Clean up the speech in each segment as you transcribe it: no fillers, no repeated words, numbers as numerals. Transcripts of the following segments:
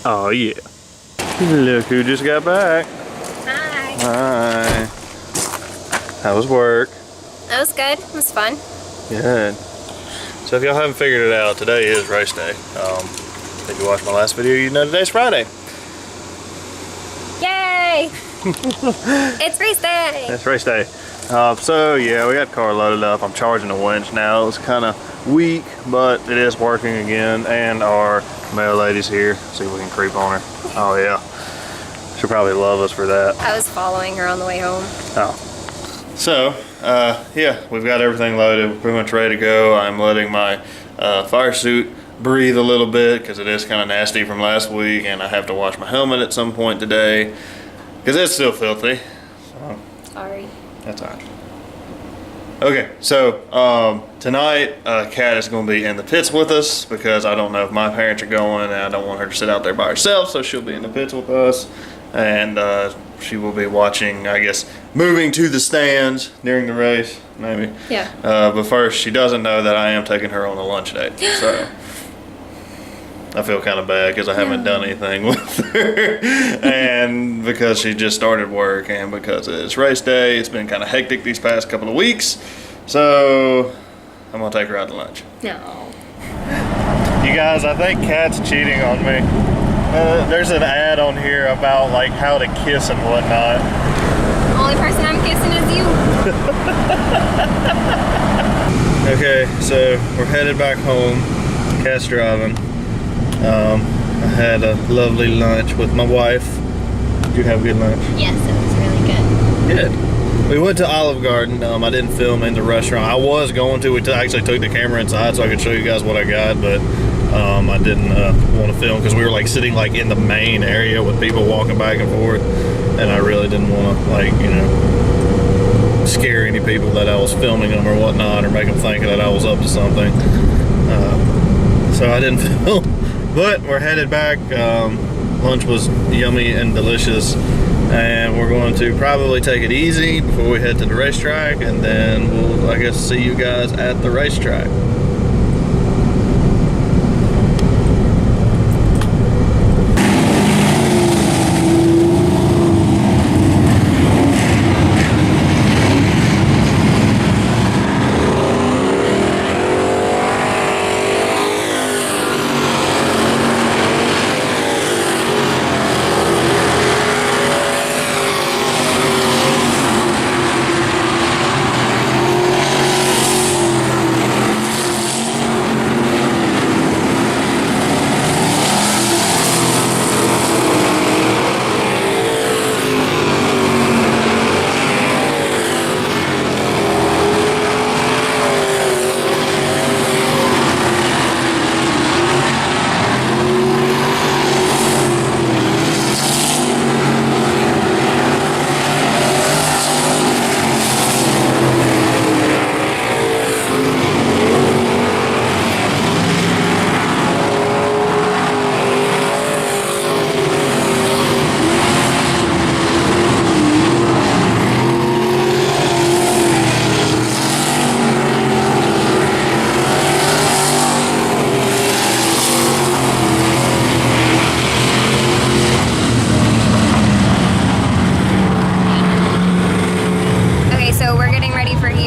Oh yeah. Look who just got back. Hi. Hi. How was work? That was good. It was fun. Good. So if y'all haven't figured it out, today is race day. If you watched my last video, you know today's Friday. Yay! It's race day. It's race day. So yeah, we got the car loaded up. I'm charging the winch now. It's kind of weak, but it is working again. And our mail lady's here. See if we can creep on her. Oh yeah. She'll probably love us for that. I was following her on the way home. Oh. So, yeah, we've got everything loaded. We're pretty much ready to go. I'm letting my fire suit breathe a little bit because it is kind of nasty from last week, and I have to wash my helmet at some point today because it's still filthy. So, Sorry. that's all right. Okay, so tonight, Kat is going to be in the pits with us because I don't know if my parents are going, and I don't want her to sit out there by herself, so she'll be in the pits with us. And she will be watching, I guess, moving to the stands during the race, maybe. Yeah. But first, she doesn't know that I am taking her on a lunch date, so I feel kind of bad because I haven't done anything with her, and because she just started work, and because it's race day, it's been kind of hectic these past couple of weeks. So I'm gonna take her out to lunch. No. You guys, I think Kat's cheating on me. There's an ad on here about like how to kiss and whatnot. Only person I'm kissing is you. Okay, so we're headed back home. Kat's driving. I had a lovely lunch with my wife. Did you have a good lunch? Yes, it was really good. Good. We went to Olive Garden. I didn't film in the restaurant. I was going to. We actually took the camera inside so I could show you guys what I got, but I didn't want to film because we were like sitting like in the main area with people walking back and forth, and I really didn't want to like, you know, scare any people that I was filming them or whatnot, or make them think that I was up to something. So I didn't film, but we're headed back. Lunch was yummy and delicious, and we're going to probably take it easy before we head to the racetrack, and then we'll, I guess, see you guys at the racetrack.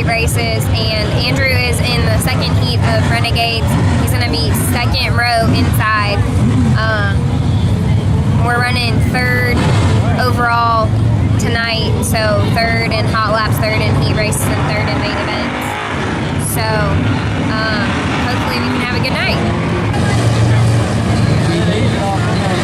Races, and Andrew is in the second heat of Renegades. He's going to be second row inside. We're running third overall tonight, so third in hot laps, third in heat races, and third in main events. So hopefully we can have a good night. There you go, Andrew!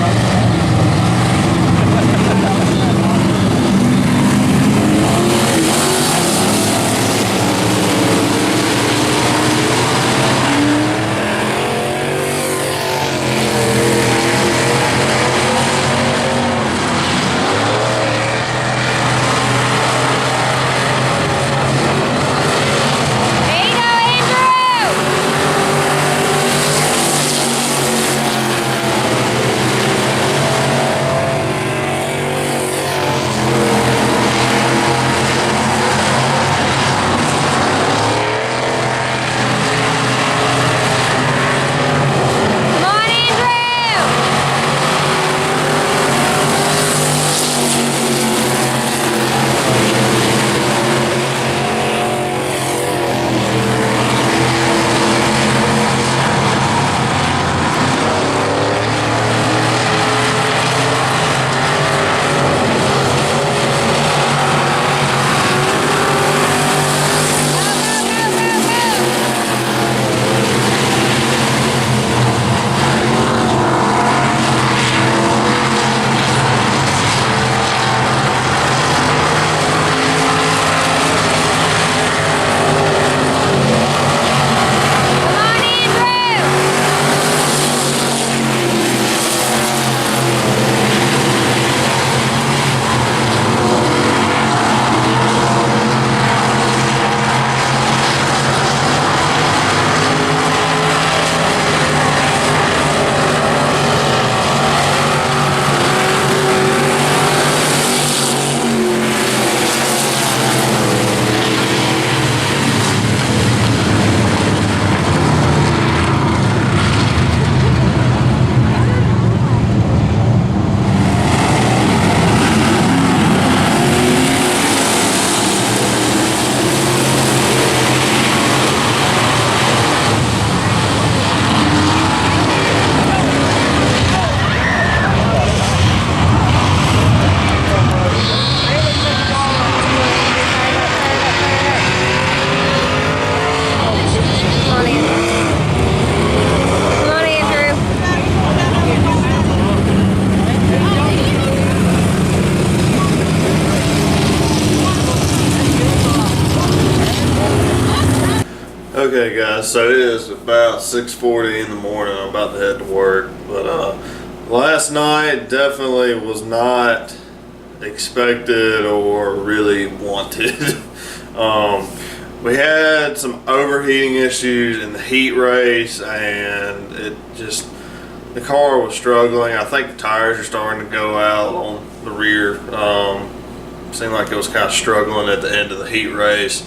guys, so it is about 6:40 in the morning. I'm about to head to work, but last night definitely was not expected or really wanted. We had some overheating issues in the heat race, and the car was struggling. I think the tires are starting to go out on the rear. Seemed like it was kind of struggling at the end of the heat race,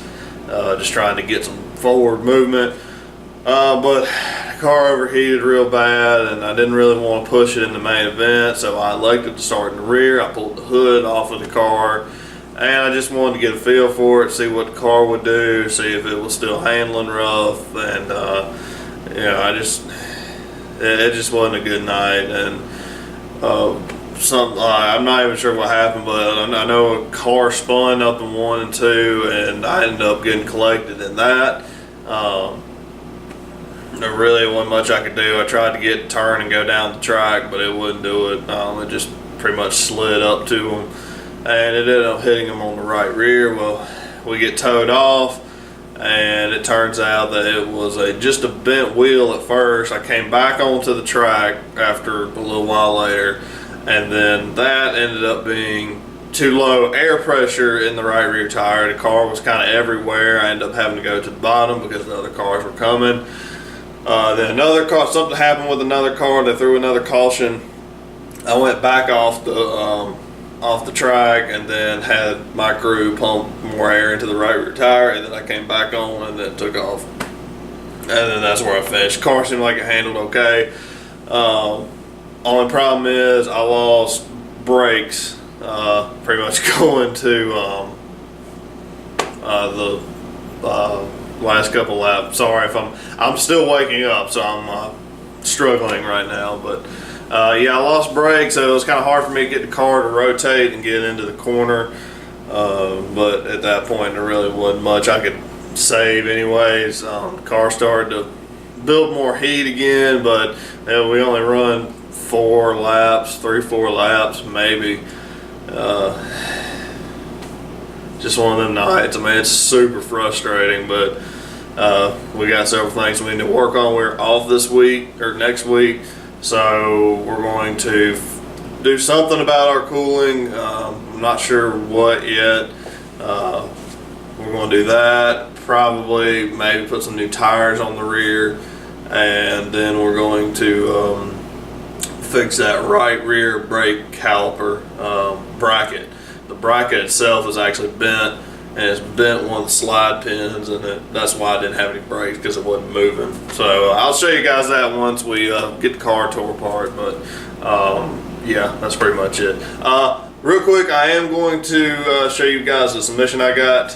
just trying to get some forward movement. But the car overheated real bad, and I didn't really want to push it in the main event, so I elected to start in the rear. I pulled the hood off of the car, and I just wanted to get a feel for it, see what the car would do, see if it was still handling rough, and it just wasn't a good night. And I'm not even sure what happened, but I know a car spun up in 1 and 2, and I ended up getting collected in that. There really wasn't much I could do. I tried to get turn and go down the track, but it wouldn't do it. It just pretty much slid up to him, and it ended up hitting him on the right rear. Well, we get towed off, and it turns out that it was just a bent wheel at first. I came back onto the track after a little while later, and then that ended up being too low air pressure in the right rear tire. The car was kind of everywhere. I ended up having to go to the bottom because the other cars were coming. Then another car, something happened with another car. They threw another caution. I went back off the track, and then had my crew pump more air into the right rear tire, and then I came back on and then took off. And then that's where I finished. Car seemed like it handled okay. Only problem is I lost brakes pretty much going to the last couple laps. Sorry if I'm still waking up, so I'm struggling right now. But yeah, I lost brakes, so it was kind of hard for me to get the car to rotate and get into the corner. But at that point, there really wasn't much I could save anyways. The car started to build more heat again, but we only run 4 laps, 3-4 laps maybe. Just one of them nights. I mean, it's super frustrating, but we got several things we need to work on. We're off this week or next week, so we're going to do something about our cooling. I'm not sure what yet. We're going to do that. Probably maybe put some new tires on the rear, and then we're going to fix that right rear brake caliper bracket. The bracket itself is actually bent, and it's bent one of the slide pins, and that's why I didn't have any brakes, because it wasn't moving. So I'll show you guys that once we get the car tore apart. But yeah, that's pretty much it. Real quick, I am going to show you guys the submission I got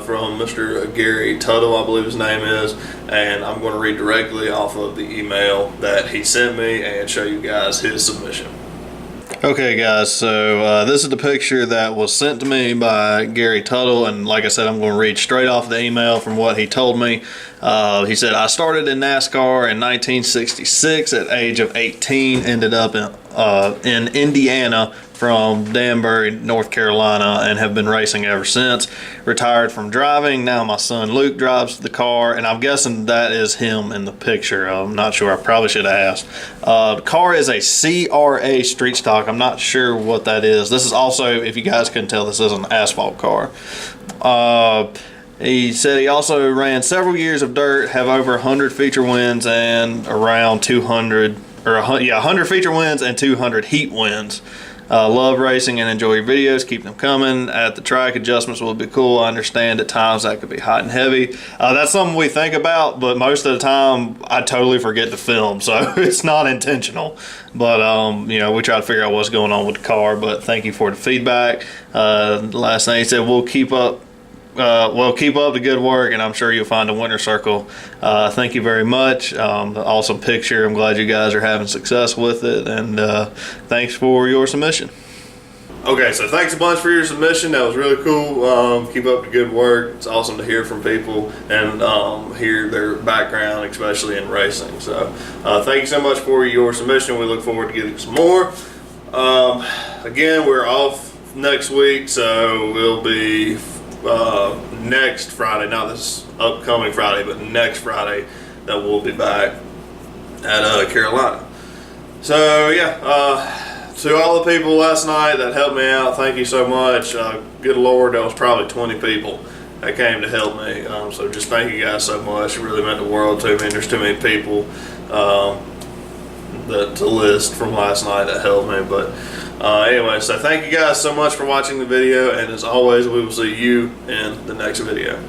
from Mr. Gary Tuttle, I believe his name is, and I'm going to read directly off of the email that he sent me and show you guys his submission. Okay guys, so this is the picture that was sent to me by Gary Tuttle, and like I said, I'm going to read straight off the email from what he told me. He said, I started in NASCAR in 1966 at age of 18, ended up in Indiana from Danbury, North Carolina, and have been racing ever since. Retired from driving. Now my son Luke drives the car, and I'm guessing that is him in the picture. I'm not sure. I probably should have asked. The car is a CRA street stock. I'm not sure what that is. This is also, if you guys couldn't tell, this is an asphalt car. He said he also ran several years of dirt, have over 100 feature wins and around 200, or 100 feature wins and 200 heat wins. Love racing and enjoy your videos. Keep them coming. At the track, adjustments will be cool. I understand at times that could be hot and heavy. That's something we think about, but most of the time I totally forget to film, so it's not intentional. But you know, we try to figure out what's going on with the car. But thank you for the feedback. Last thing he said, we'll keep up the good work, and I'm sure you'll find a winner circle. Thank you very much. Awesome picture. I'm glad you guys are having success with it, and thanks for your submission. Okay, so thanks a bunch for your submission. That was really cool. Keep up the good work. It's awesome to hear from people and hear their background, especially in racing. So thank you so much for your submission. We look forward to getting some more. Again, we're off next week, so we'll be next Friday, not this upcoming Friday, but next Friday, that we'll be back at Carolina. So yeah, to all the people last night that helped me out, thank you so much. Good Lord, there was probably 20 people that came to help me. So just thank you guys so much. It really meant the world to me. There's too many people to list from last night that helped me. But anyway, so thank you guys so much for watching the video. And as always, we will see you in the next video.